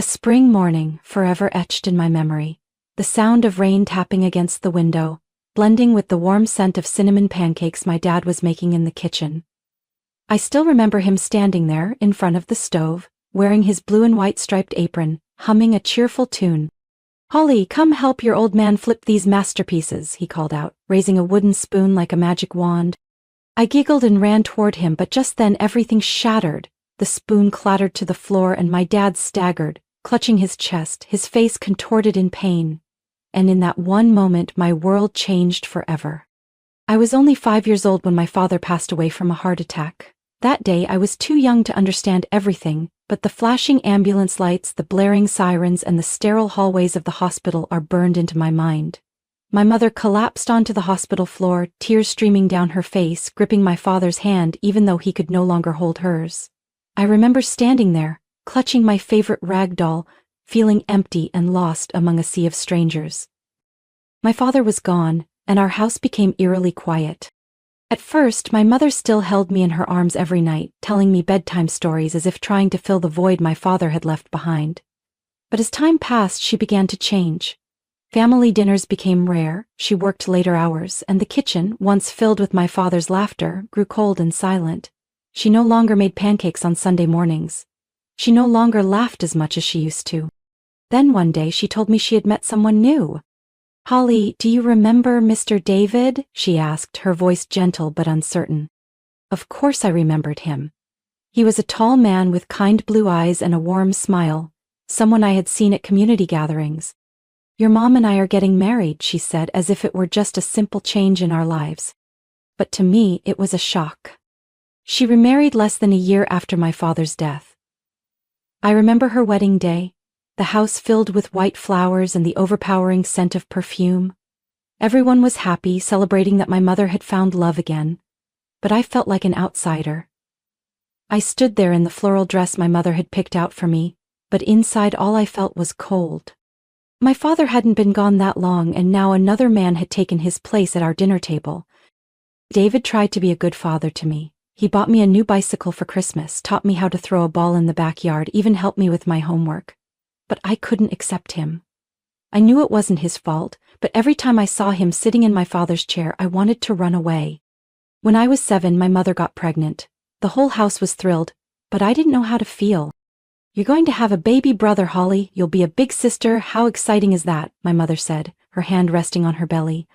A spring morning, forever etched in my memory. The sound of rain tapping against the window, blending with the warm scent of cinnamon pancakes my dad was making in the kitchen. I still remember him standing there, in front of the stove, wearing his blue and white striped apron, humming a cheerful tune. "Holly, come help your old man flip these masterpieces," he called out, raising a wooden spoon like a magic wand. I giggled and ran toward him, but just then everything shattered. The spoon clattered to the floor and my dad staggered, clutching his chest, his face contorted in pain. And in that one moment my world changed forever. I was only 5 years old when my father passed away from a heart attack. That day I was too young to understand everything, but the flashing ambulance lights, the blaring sirens, and the sterile hallways of the hospital are burned into my mind. My mother collapsed onto the hospital floor, tears streaming down her face, gripping my father's hand even though he could no longer hold hers. I remember standing there, clutching my favorite rag doll, feeling empty and lost among a sea of strangers. My father was gone, and our house became eerily quiet. At first, my mother still held me in her arms every night, telling me bedtime stories as if trying to fill the void my father had left behind. But as time passed, she began to change. Family dinners became rare, she worked later hours, and the kitchen, once filled with my father's laughter, grew cold and silent. She no longer made pancakes on Sunday mornings. She no longer laughed as much as she used to. Then one day she told me she had met someone new. "Holly, do you remember Mr. David?" she asked, her voice gentle but uncertain. Of course I remembered him. He was a tall man with kind blue eyes and a warm smile, someone I had seen at community gatherings. "Your mom and I are getting married," she said, as if it were just a simple change in our lives. But to me, it was a shock. She remarried less than a year after my father's death. I remember her wedding day, the house filled with white flowers and the overpowering scent of perfume. Everyone was happy, celebrating that my mother had found love again, but I felt like an outsider. I stood there in the floral dress my mother had picked out for me, but inside all I felt was cold. My father hadn't been gone that long, and now another man had taken his place at our dinner table. David tried to be a good father to me. He bought me a new bicycle for Christmas, taught me how to throw a ball in the backyard, even helped me with my homework. But I couldn't accept him. I knew it wasn't his fault, but every time I saw him sitting in my father's chair, I wanted to run away. When I was 7, my mother got pregnant. The whole house was thrilled, but I didn't know how to feel. "You're going to have a baby brother, Holly. You'll be a big sister. How exciting is that?" my mother said, her hand resting on her belly.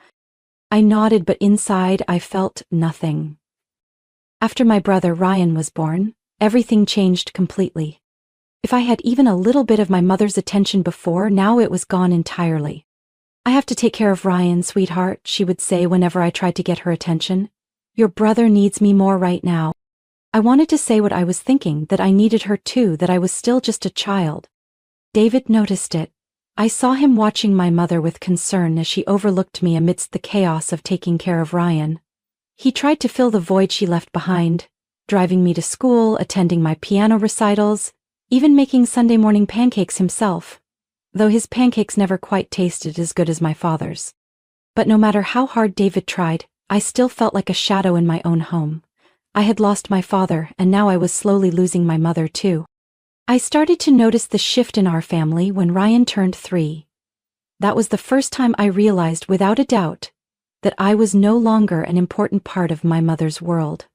I nodded, but inside I felt nothing. After my brother Ryan was born, everything changed completely. If I had even a little bit of my mother's attention before, now it was gone entirely. "I have to take care of Ryan, sweetheart," she would say whenever I tried to get her attention. "Your brother needs me more right now." I wanted to say what I was thinking, that I needed her too, that I was still just a child. David noticed it. I saw him watching my mother with concern as she overlooked me amidst the chaos of taking care of Ryan. He tried to fill the void she left behind, driving me to school, attending my piano recitals, even making Sunday morning pancakes himself, though his pancakes never quite tasted as good as my father's. But no matter how hard David tried, I still felt like a shadow in my own home. I had lost my father, and now I was slowly losing my mother too. I started to notice the shift in our family when Ryan turned 3. That was the first time I realized without a doubt that I was no longer an important part of my mother's world.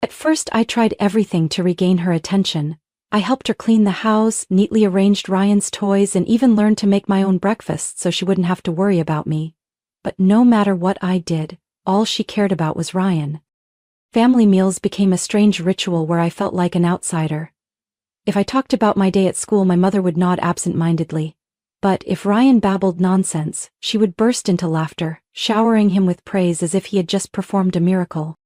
At first I tried everything to regain her attention. I helped her clean the house, neatly arranged Ryan's toys, and even learned to make my own breakfast so she wouldn't have to worry about me. But no matter what I did, all she cared about was Ryan. Family meals became a strange ritual where I felt like an outsider. If I talked about my day at school, my mother would nod absent-mindedly. But if Ryan babbled nonsense, she would burst into laughter, showering him with praise as if he had just performed a miracle.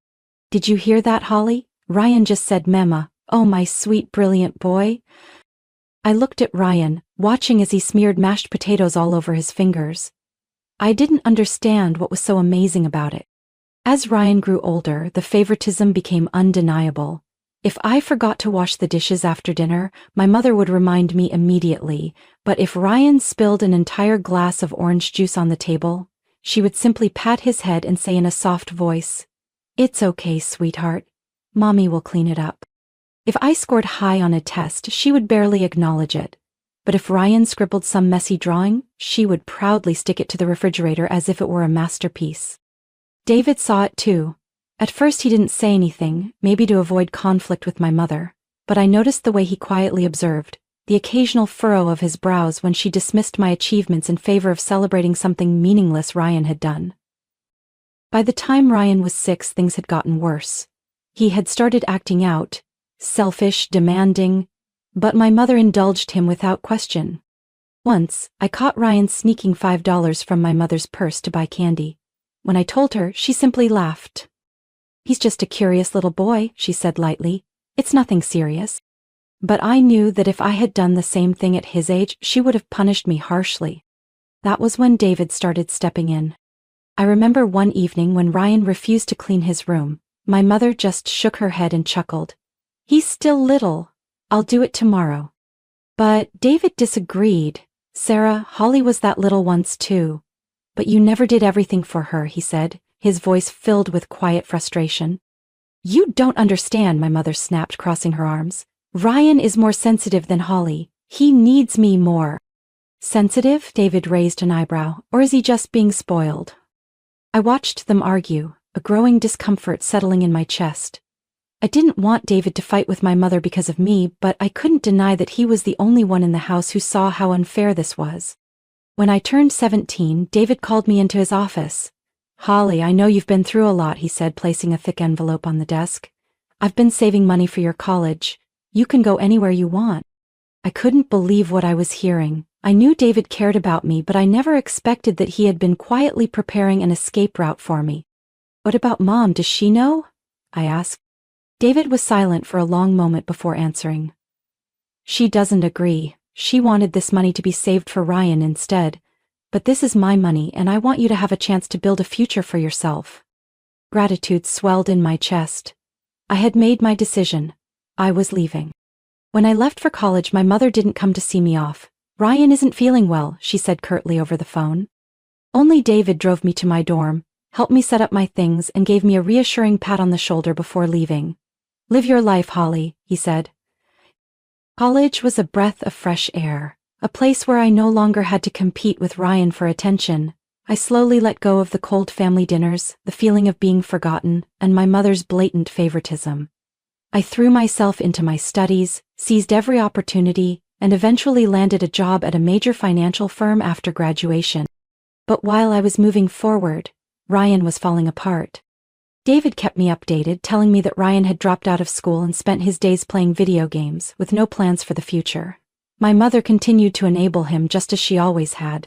"Did you hear that, Holly? Ryan just said Mema. Oh, my sweet, brilliant boy." I looked at Ryan, watching as he smeared mashed potatoes all over his fingers. I didn't understand what was so amazing about it. As Ryan grew older, the favoritism became undeniable. If I forgot to wash the dishes after dinner, my mother would remind me immediately, but if Ryan spilled an entire glass of orange juice on the table, she would simply pat his head and say in a soft voice, "It's okay, sweetheart. Mommy will clean it up." If I scored high on a test, she would barely acknowledge it. but if Ryan scribbled some messy drawing, she would proudly stick it to the refrigerator as if it were a masterpiece. David saw it too. At first he didn't say anything, maybe to avoid conflict with my mother, but I noticed the way he quietly observed, the occasional furrow of his brows when she dismissed my achievements in favor of celebrating something meaningless Ryan had done. By the time Ryan was 6, things had gotten worse. He had started acting out, selfish, demanding, but my mother indulged him without question. Once, I caught Ryan sneaking $5 from my mother's purse to buy candy. When I told her, she simply laughed. "He's just a curious little boy," she said lightly. "It's nothing serious." But I knew that if I had done the same thing at his age, she would have punished me harshly. That was when David started stepping in. I remember one evening when Ryan refused to clean his room. My mother just shook her head and chuckled. "He's still little. I'll do it tomorrow." But David disagreed. "Sarah, Holly was that little once too. But you never did everything for her," he said, his voice filled with quiet frustration. "You don't understand," my mother snapped, crossing her arms. "Ryan is more sensitive than Holly. He needs me more." "Sensitive?" David raised an eyebrow. "Or is he just being spoiled?" I watched them argue, a growing discomfort settling in my chest. I didn't want David to fight with my mother because of me, but I couldn't deny that he was the only one in the house who saw how unfair this was. When I turned 17, David called me into his office. "Holly, I know you've been through a lot," he said, placing a thick envelope on the desk. "I've been saving money for your college. You can go anywhere you want." I couldn't believe what I was hearing. I knew David cared about me, but I never expected that he had been quietly preparing an escape route for me. "What about Mom? Does she know?" I asked. David was silent for a long moment before answering. "She doesn't agree. She wanted this money to be saved for Ryan instead. But this is my money and I want you to have a chance to build a future for yourself." Gratitude swelled in my chest. I had made my decision. I was leaving. When I left for college, my mother didn't come to see me off. "Ryan isn't feeling well," she said curtly over the phone. Only David drove me to my dorm, helped me set up my things, and gave me a reassuring pat on the shoulder before leaving. "Live your life, Holly," he said. College was a breath of fresh air, a place where I no longer had to compete with Ryan for attention. I slowly let go of the cold family dinners, the feeling of being forgotten, and my mother's blatant favoritism. I threw myself into my studies, seized every opportunity, and eventually landed a job at a major financial firm after graduation. But while I was moving forward, Ryan was falling apart. David kept me updated, telling me that Ryan had dropped out of school and spent his days playing video games, with no plans for the future. My mother continued to enable him just as she always had.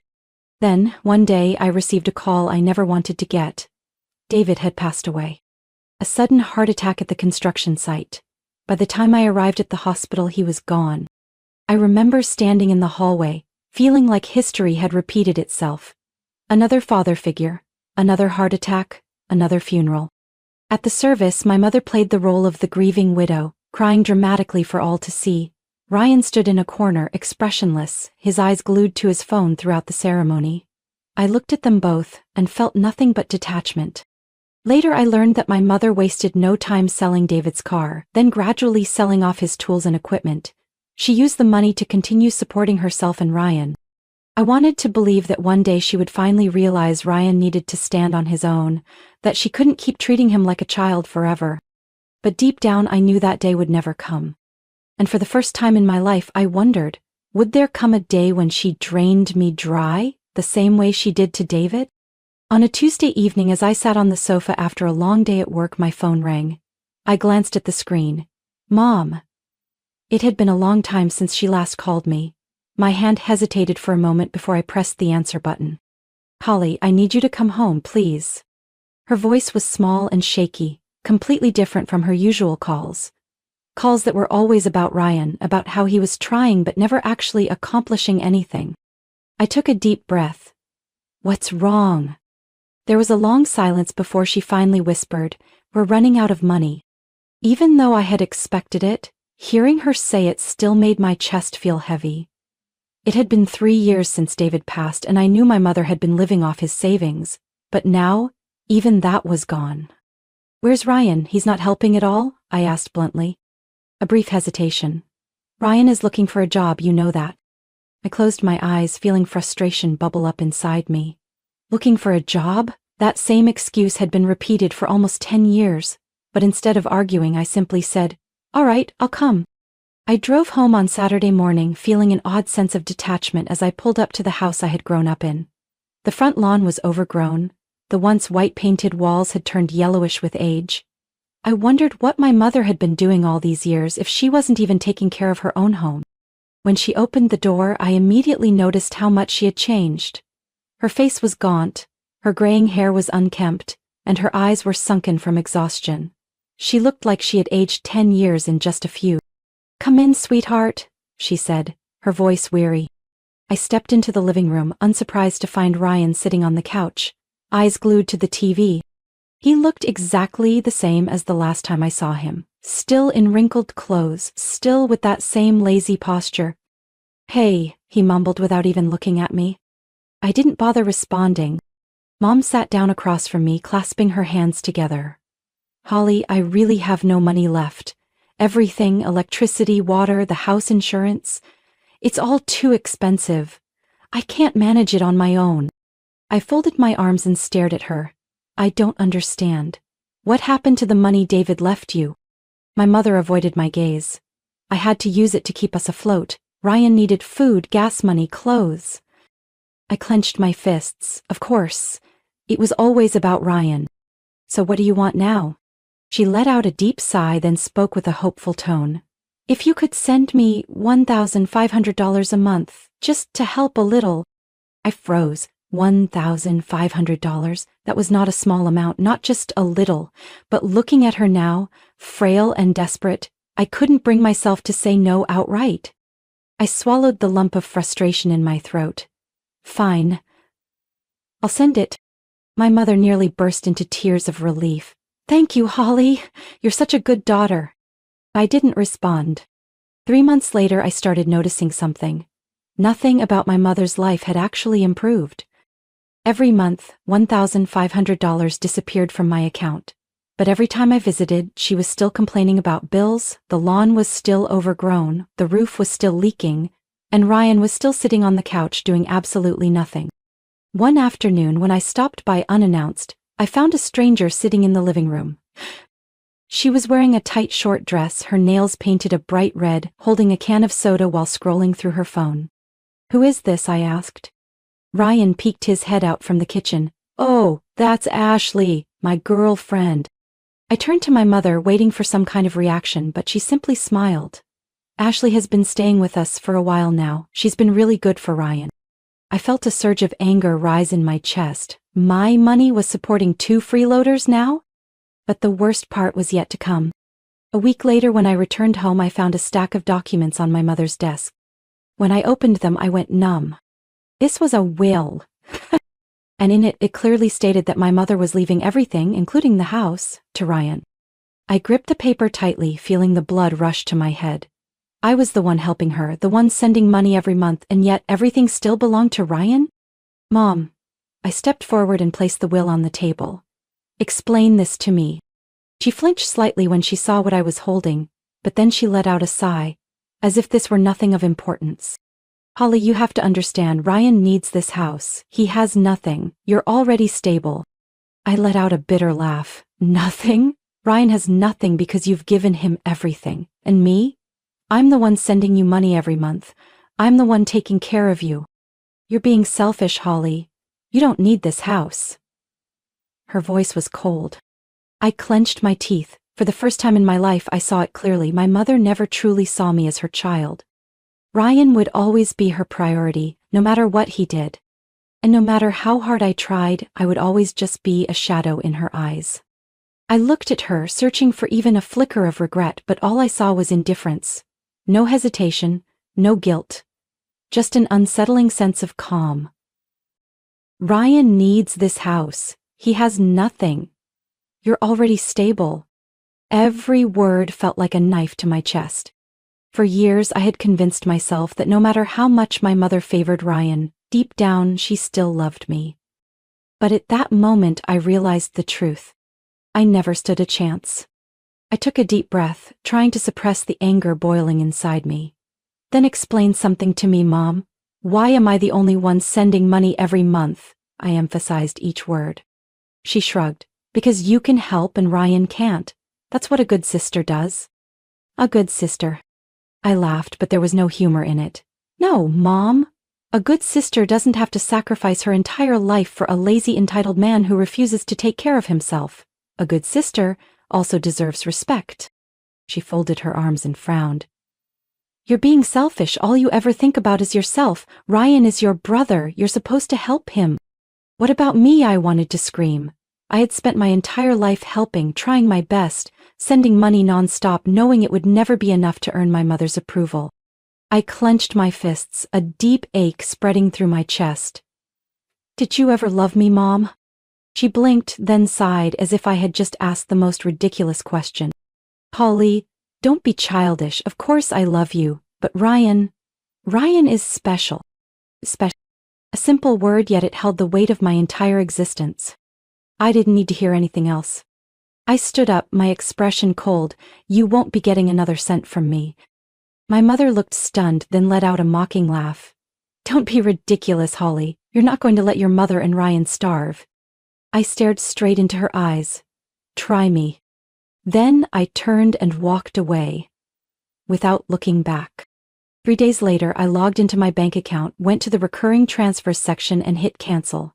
Then, one day, I received a call I never wanted to get. David had passed away. A sudden heart attack at the construction site. By the time I arrived at the hospital, he was gone. I remember standing in the hallway, feeling like history had repeated itself. Another father figure, another heart attack, another funeral. At the service, my mother played the role of the grieving widow, crying dramatically for all to see. Ryan stood in a corner, expressionless, his eyes glued to his phone throughout the ceremony. I looked at them both and felt nothing but detachment. Later I learned that my mother wasted no time selling David's car, then gradually selling off his tools and equipment. She used the money to continue supporting herself and Ryan. I wanted to believe that one day she would finally realize Ryan needed to stand on his own, that she couldn't keep treating him like a child forever. But deep down I knew that day would never come. And for the first time in my life I wondered, would there come a day when she drained me dry, the same way she did to David? On a Tuesday evening, as I sat on the sofa after a long day at work, my phone rang. I glanced at the screen. "Mom." It had been a long time since she last called me. My hand hesitated for a moment before I pressed the answer button. "Holly, I need you to come home, please." Her voice was small and shaky, completely different from her usual calls. Calls that were always about Ryan, about how he was trying but never actually accomplishing anything. I took a deep breath. "What's wrong?" There was a long silence before she finally whispered, "We're running out of money." Even though I had expected it, hearing her say it still made my chest feel heavy. It had been 3 years since David passed, and I knew my mother had been living off his savings, but now, even that was gone. "Where's Ryan? He's not helping at all?" I asked bluntly. A brief hesitation. "Ryan is looking for a job, you know that." I closed my eyes, feeling frustration bubble up inside me. Looking for a job? That same excuse had been repeated for almost 10 years, but instead of arguing, I simply said, "All right, I'll come." I drove home on Saturday morning, feeling an odd sense of detachment as I pulled up to the house I had grown up in. The front lawn was overgrown. The once white-painted walls had turned yellowish with age. I wondered what my mother had been doing all these years if she wasn't even taking care of her own home. When she opened the door, I immediately noticed how much she had changed. Her face was gaunt, her graying hair was unkempt, and her eyes were sunken from exhaustion. She looked like she had aged 10 years in just a few. "Come in, sweetheart," she said, her voice weary. I stepped into the living room, unsurprised to find Ryan sitting on the couch, eyes glued to the TV. He looked exactly the same as the last time I saw him, still in wrinkled clothes, still with that same lazy posture. "Hey," he mumbled without even looking at me. I didn't bother responding. Mom sat down across from me, clasping her hands together. "Holly, I really have no money left. Everything, electricity, water, the house insurance, it's all too expensive. I can't manage it on my own." I folded my arms and stared at her. "I don't understand. What happened to the money David left you?" My mother avoided my gaze. "I had to use it to keep us afloat. Ryan needed food, gas money, clothes." I clenched my fists. Of course. It was always about Ryan. "So what do you want now?" She let out a deep sigh, then spoke with a hopeful tone. "If you could send me $1,500 a month, just to help a little." I froze. $1,500? That was not a small amount, not just a little. But looking at her now, frail and desperate, I couldn't bring myself to say no outright. I swallowed the lump of frustration in my throat. "Fine. I'll send it." My mother nearly burst into tears of relief. "Thank you, Holly. You're such a good daughter." I didn't respond. 3 months later, I started noticing something. Nothing about my mother's life had actually improved. Every month, $1,500 disappeared from my account. But every time I visited, she was still complaining about bills, the lawn was still overgrown, the roof was still leaking, and Ryan was still sitting on the couch doing absolutely nothing. One afternoon, when I stopped by unannounced, I found a stranger sitting in the living room. She was wearing a tight short dress, her nails painted a bright red, holding a can of soda while scrolling through her phone. "Who is this?" I asked. Ryan peeked his head out from the kitchen. "Oh, that's Ashley, my girlfriend." I turned to my mother, waiting for some kind of reaction, but she simply smiled. "Ashley has been staying with us for a while now. She's been really good for Ryan." I felt a surge of anger rise in my chest. My money was supporting 2 freeloaders now? But the worst part was yet to come. A week later, when I returned home, I found a stack of documents on my mother's desk. When I opened them, I went numb. This was a will. And in it clearly stated that my mother was leaving everything, including the house, to Ryan. I gripped the paper tightly, feeling the blood rush to my head. I was the one helping her, the one sending money every month, and yet everything still belonged to Ryan? "Mom." I stepped forward and placed the will on the table. "Explain this to me." She flinched slightly when she saw what I was holding, but then she let out a sigh, as if this were nothing of importance. "Holly, you have to understand, Ryan needs this house. He has nothing. You're already stable." I let out a bitter laugh. "Nothing? Ryan has nothing because you've given him everything. And me? I'm the one sending you money every month. I'm the one taking care of you. You're being selfish, Holly. You don't need this house." Her voice was cold. I clenched my teeth. For the first time in my life, I saw it clearly. My mother never truly saw me as her child. Ryan would always be her priority, no matter what he did. And no matter how hard I tried, I would always just be a shadow in her eyes. I looked at her, searching for even a flicker of regret, but all I saw was indifference. No hesitation, no guilt. Just an unsettling sense of calm. "Ryan needs this house. He has nothing. You're already stable." Every word felt like a knife to my chest. For years, I had convinced myself that no matter how much my mother favored Ryan, deep down, she still loved me. But at that moment, I realized the truth. I never stood a chance. I took a deep breath, trying to suppress the anger boiling inside me. "Then explain something to me, Mom. Why am I the only one sending money every month? I emphasized each word. She shrugged. Because you can help and Ryan can't. That's what a good sister does. A good sister. I laughed, but there was no humor in it. No, Mom. A good sister doesn't have to sacrifice her entire life for a lazy, entitled man who refuses to take care of himself. A good sister also deserves respect. She folded her arms and frowned. You're being selfish. All you ever think about is yourself. Ryan is your brother. You're supposed to help him. What about me? I wanted to scream. I had spent my entire life helping, trying my best, sending money nonstop, knowing it would never be enough to earn my mother's approval. I clenched my fists, a deep ache spreading through my chest. Did you ever love me, Mom? She blinked, then sighed as if I had just asked the most ridiculous question. Holly, don't be childish. Of course I love you, but Ryan is special. Special. A simple word, yet it held the weight of my entire existence. I didn't need to hear anything else. I stood up, my expression cold. You won't be getting another cent from me. My mother looked stunned, then let out a mocking laugh. Don't be ridiculous, Holly. You're not going to let your mother and Ryan starve. I stared straight into her eyes. Try me. Then I turned and walked away, without looking back. 3 days later, I logged into my bank account, went to the recurring transfers section and hit cancel.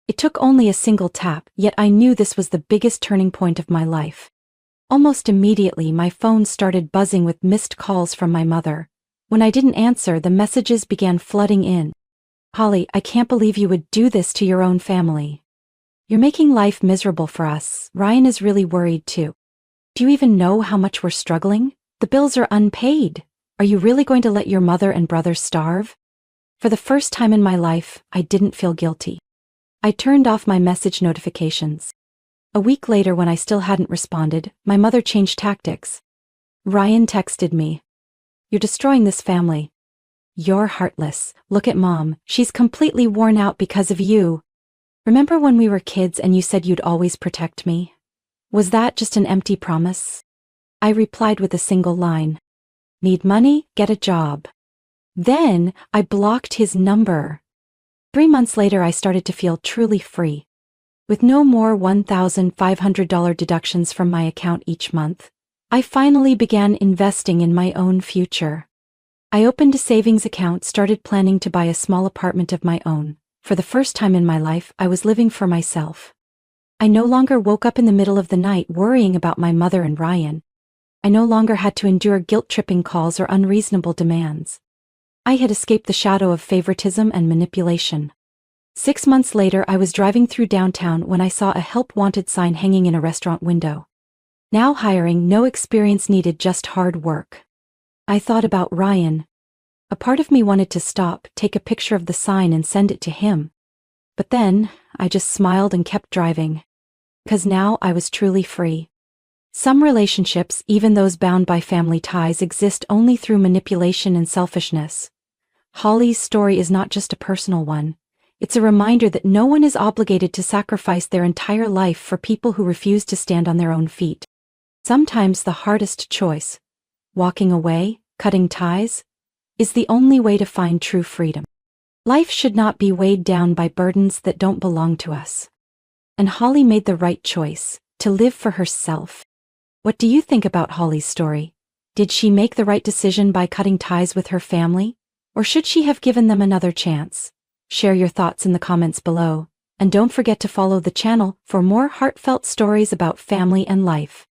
It took only a single tap, yet I knew this was the biggest turning point of my life. Almost immediately, my phone started buzzing with missed calls from my mother. When I didn't answer, the messages began flooding in. Holly, I can't believe you would do this to your own family. You're making life miserable for us. Ryan is really worried too. Do you even know how much we're struggling? The bills are unpaid. Are you really going to let your mother and brother starve? For the first time in my life, I didn't feel guilty. I turned off my message notifications. A week later, when I still hadn't responded, my mother changed tactics. Ryan texted me. You're destroying this family. You're heartless. Look at Mom. She's completely worn out because of you. Remember when we were kids and you said you'd always protect me? Was that just an empty promise? I replied with a single line. Need money? Get a job. Then I blocked his number. 3 months later, I started to feel truly free. With no more $1,500 deductions from my account each month, I finally began investing in my own future. I opened a savings account, started planning to buy a small apartment of my own. For the first time in my life, I was living for myself. I no longer woke up in the middle of the night worrying about my mother and Ryan. I no longer had to endure guilt-tripping calls or unreasonable demands. I had escaped the shadow of favoritism and manipulation. 6 months later, I was driving through downtown when I saw a help wanted sign hanging in a restaurant window. Now hiring, no experience needed, just hard work. I thought about Ryan. A part of me wanted to stop, take a picture of the sign and send it to him. But then, I just smiled and kept driving. 'Cause now I was truly free. Some relationships, even those bound by family ties, exist only through manipulation and selfishness. Holly's story is not just a personal one. It's a reminder that no one is obligated to sacrifice their entire life for people who refuse to stand on their own feet. Sometimes the hardest choice, walking away, cutting ties, is the only way to find true freedom. Life should not be weighed down by burdens that don't belong to us. And Holly made the right choice, to live for herself. What do you think about Holly's story? Did she make the right decision by cutting ties with her family? Or should she have given them another chance? Share your thoughts in the comments below, and don't forget to follow the channel for more heartfelt stories about family and life.